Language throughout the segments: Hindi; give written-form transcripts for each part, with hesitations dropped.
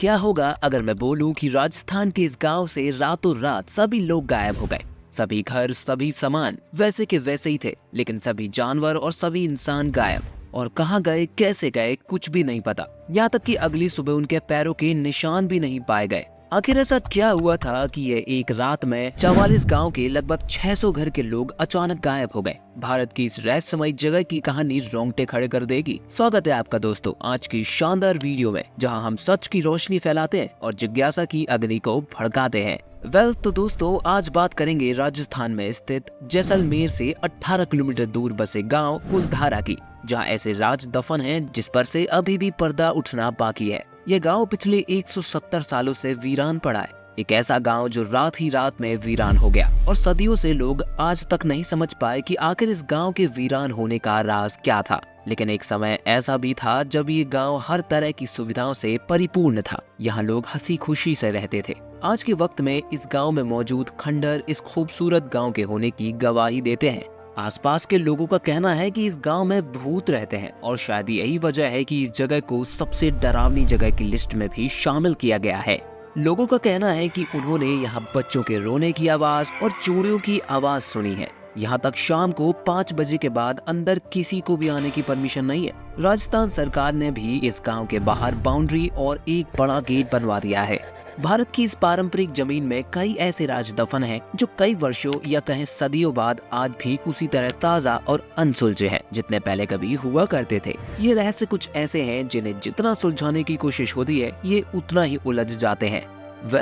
क्या होगा अगर मैं बोलूं कि राजस्थान के इस गांव से रातों रात सभी लोग गायब हो गए। सभी घर, सभी सामान वैसे के वैसे ही थे, लेकिन सभी जानवर और सभी इंसान गायब। और कहाँ गए, कैसे गए, कुछ भी नहीं पता। यहाँ तक कि अगली सुबह उनके पैरों के निशान भी नहीं पाए गए। आखिर ऐसा क्या हुआ था कि ये एक रात में 44 गांव के लगभग 600 घर के लोग अचानक गायब हो गए। भारत की इस रहस्यमयी जगह की कहानी रोंगटे खड़े कर देगी। स्वागत है आपका दोस्तों आज की शानदार वीडियो में, जहां हम सच की रोशनी फैलाते हैं और जिज्ञासा की अग्नि को भड़काते हैं। तो दोस्तों आज बात करेंगे राजस्थान में स्थित जैसलमेर से 18 किलोमीटर दूर बसे गाँव कुलधारा की, जहाँ ऐसे राज दफन हैं जिस पर से अभी भी पर्दा उठना बाकी है। यह गांव पिछले 170 सालों से वीरान पड़ा है। एक ऐसा गांव जो रात ही रात में वीरान हो गया और सदियों से लोग आज तक नहीं समझ पाए कि आखिर इस गांव के वीरान होने का राज क्या था। लेकिन एक समय ऐसा भी था जब ये गांव हर तरह की सुविधाओं से परिपूर्ण था। यहाँ लोग हंसी खुशी से रहते थे। आज के वक्त में इस गांव में मौजूद खंडर इस खूबसूरत गांव के होने की गवाही देते हैं। आसपास के लोगों का कहना है कि इस गांव में भूत रहते हैं और शायद यही वजह है कि इस जगह को सबसे डरावनी जगह की लिस्ट में भी शामिल किया गया है। लोगों का कहना है कि उन्होंने यहाँ बच्चों के रोने की आवाज और चूड़ियों की आवाज सुनी है। यहाँ तक शाम को 5 बजे के बाद अंदर किसी को भी आने की परमिशन नहीं है। राजस्थान सरकार ने भी इस गांव के बाहर बाउंड्री और एक बड़ा गेट बनवा दिया है। भारत की इस पारंपरिक जमीन में कई ऐसे राज दफन हैं जो कई वर्षों या कहें सदियों बाद आज भी उसी तरह ताजा और अनसुलझे हैं जितने पहले कभी हुआ करते थे। ये रहस्य कुछ ऐसे हैं जिन्हें जितना सुलझाने की कोशिश होती है ये उतना ही उलझ जाते हैं।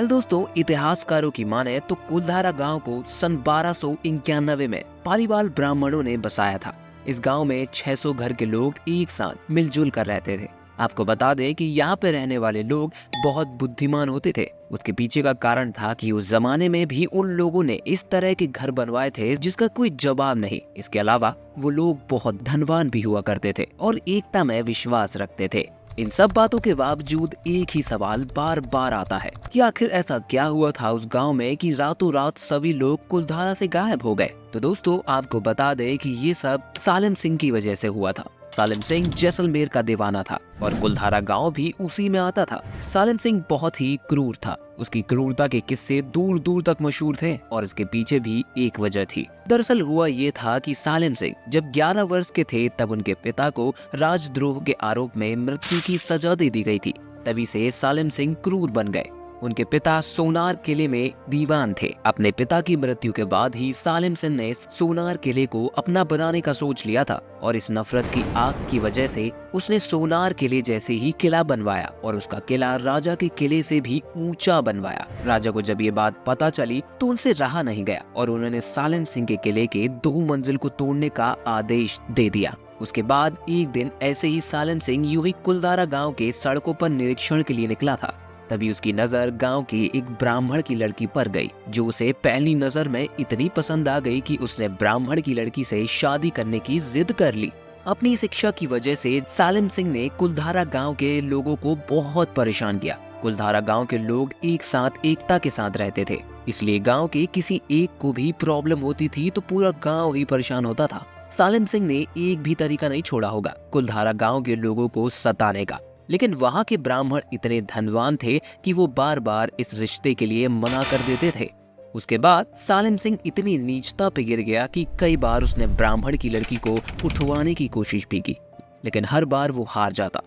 दोस्तों इतिहासकारों की माने तो कुलधारा गांव को सन 1291 में पालीवाल ब्राह्मणों ने बसाया था। इस गांव में 600 घर के लोग एक साथ मिलजुल कर रहते थे। आपको बता दें कि यहाँ पे रहने वाले लोग बहुत बुद्धिमान होते थे। उसके पीछे का कारण था कि उस जमाने में भी उन लोगों ने इस तरह के घर बनवाए थे जिसका कोई जवाब नहीं। इसके अलावा वो लोग बहुत धनवान भी हुआ करते थे और एकता में विश्वास रखते थे। इन सब बातों के बावजूद एक ही सवाल बार बार आता है कि आखिर ऐसा क्या हुआ था उस गांव में कि रातों रात सभी लोग कुलधारा से गायब हो गए। तो दोस्तों आपको बता दें कि ये सब सालिम सिंह की वजह से हुआ था। सालिम सिंह जैसलमेर का दीवाना था और कुलधारा गांव भी उसी में आता था। सालिम सिंह बहुत ही क्रूर था। उसकी क्रूरता के किस्से दूर दूर तक मशहूर थे और इसके पीछे भी एक वजह थी। दरअसल हुआ ये था कि सालिम सिंह जब 11 वर्ष के थे तब उनके पिता को राजद्रोह के आरोप में मृत्यु की सजा दे दी गई थी। तभी से सालिम सिंह क्रूर बन गए। उनके पिता सोनार किले में दीवान थे। अपने पिता की मृत्यु के बाद ही सालिम सिंह ने सोनार किले को अपना बनाने का सोच लिया था और इस नफरत की आग की वजह से उसने सोनार किले जैसे ही किला बनवाया और उसका किला राजा के किले से भी ऊंचा बनवाया। राजा को जब ये बात पता चली तो उनसे रहा नहीं गया और उन्होंने सालिम सिंह के किले के 2 मंजिल को तोड़ने का आदेश दे दिया। उसके बाद एक दिन ऐसे ही सालिम सिंह यूं ही कुलधारा गाँव के सड़कों पर निरीक्षण के लिए निकला था। तभी उसकी नजर गांव की एक ब्राह्मण की लड़की पर गई जो उसे पहली नजर में इतनी पसंद आ गई कि उसने ब्राह्मण की लड़की से शादी करने की जिद कर ली। अपनी शिक्षा की वजह से सालिम सिंह ने कुलधारा गांव के लोगों को बहुत परेशान किया। कुलधारा गांव के लोग एक साथ एकता के साथ रहते थे, इसलिए गांव के किसी एक को भी प्रॉब्लम होती थी तो पूरा गांव ही परेशान होता था। सालिम सिंह ने एक भी तरीका नहीं छोड़ा होगा कुलधारा गांव के लोगों को सताने का। लेकिन वहाँ के ब्राह्मण इतने धनवान थे कि वो बार बार इस रिश्ते के लिए मना कर देते थे। उसके बाद सालिम सिंह इतनी नीचता पे गिर गया कि कई बार उसने ब्राह्मण की लड़की को उठवाने की कोशिश भी की, लेकिन हर बार वो हार जाता।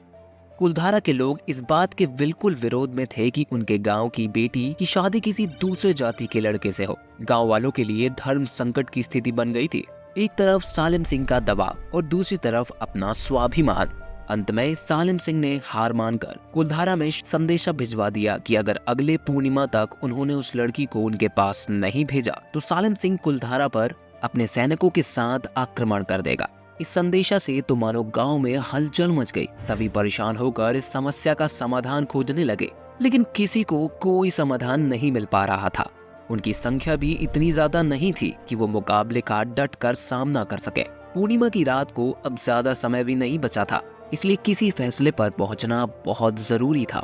कुलधारा के लोग इस बात के बिल्कुल विरोध में थे कि उनके गांव की बेटी की शादी किसी दूसरे जाति के लड़के से हो। गाँव वालों के लिए धर्म संकट की स्थिति बन गई थी। एक तरफ सालिम सिंह का दबाव और दूसरी तरफ अपना स्वाभिमान। अंत में सालिम सिंह ने हार मानकर कुलधारा में संदेशा भिजवा दिया कि अगर अगले पूर्णिमा तक उन्होंने उस लड़की को उनके पास नहीं भेजा तो सालिम सिंह कुलधारा पर अपने सैनिकों के साथ आक्रमण कर देगा। इस संदेशा से तो मानो गांव में हलचल मच गई। सभी परेशान होकर इस समस्या का समाधान खोजने लगे, लेकिन किसी को कोई समाधान नहीं मिल पा रहा था। उनकी संख्या भी इतनी ज्यादा नहीं थी कि वो मुकाबले का डट कर सामना कर सके। पूर्णिमा की रात को अब ज्यादा समय भी नहीं बचा था, इसलिए किसी फैसले पर पहुंचना बहुत जरूरी था।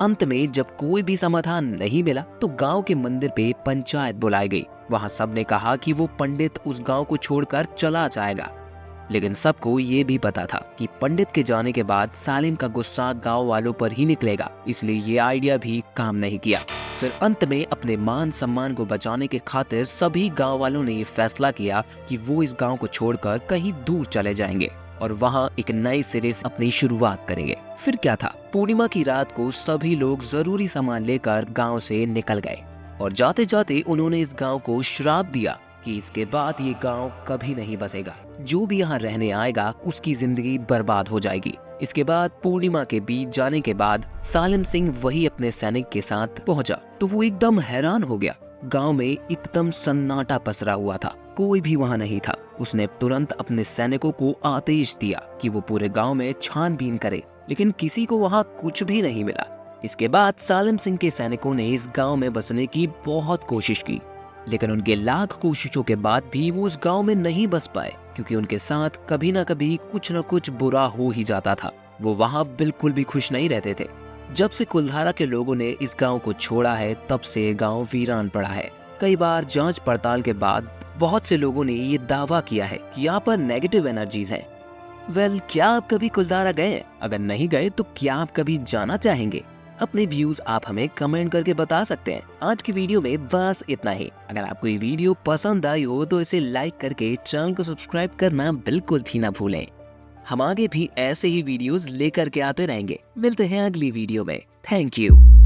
अंत में जब कोई भी समाधान नहीं मिला तो गांव के मंदिर पे पंचायत बुलाई गई। वहां सबने कहा कि वो पंडित उस गांव को छोड़कर चला जाएगा। लेकिन सबको ये भी पता था कि पंडित के जाने के बाद सालिम का गुस्सा गांव वालों पर ही निकलेगा, इसलिए ये आइडिया भी काम नहीं किया। फिर अंत में अपने मान सम्मान को बचाने के खातिर सभी गांव वालों ने ये फैसला किया कि वो इस गांव को छोड़कर कहीं दूर चले जाएंगे और वहां एक नए सिरे से अपनी शुरुआत करेंगे। फिर क्या था, पूर्णिमा की रात को सभी लोग जरूरी सामान लेकर गांव से निकल गए और जाते जाते उन्होंने इस गांव को श्राप दिया कि इसके बाद ये गांव कभी नहीं बसेगा। जो भी यहाँ रहने आएगा उसकी जिंदगी बर्बाद हो जाएगी। इसके बाद पूर्णिमा के बीत जाने के बाद सालिम सिंह वही अपने सैनिक के साथ पहुंचा तो वो एकदम हैरान हो गया। गांव में एकदम सन्नाटा पसरा हुआ था, कोई भी वहां नहीं था। उसने तुरंत अपने सैनिकों को आदेश दिया कि वो पूरे गांव में छानबीन करे, लेकिन किसी को वहां कुछ भी नहीं मिला। इसके बाद सालिम सिंह के सैनिकों ने इस गांव में बसने की बहुत कोशिश की, लेकिन उनके लाख कोशिशों के बाद भी वो उस गांव में नहीं बस पाए, क्योंकि उनके साथ कभी ना कभी कुछ न कुछ बुरा हो ही जाता था। वो वहां बिल्कुल भी खुश नहीं रहते थे। जब से कुलधारा के लोगों ने इस गांव को छोड़ा है तब से गांव वीरान पड़ा है। कई बार जांच पड़ताल के बाद बहुत से लोगों ने ये दावा किया है कि यहाँ पर नेगेटिव एनर्जीज हैं। क्या आप कभी कुलधारा गए? अगर नहीं गए तो क्या आप कभी जाना चाहेंगे? अपने व्यूज आप हमें कमेंट करके बता सकते हैं। आज की वीडियो में बस इतना ही। अगर आपको ये वीडियो पसंद आई हो तो इसे लाइक करके चैनल को सब्सक्राइब करना बिल्कुल भी ना भूलें। हम आगे भी ऐसे ही वीडियोस लेकर के आते रहेंगे। मिलते हैं अगली वीडियो में। Thank you.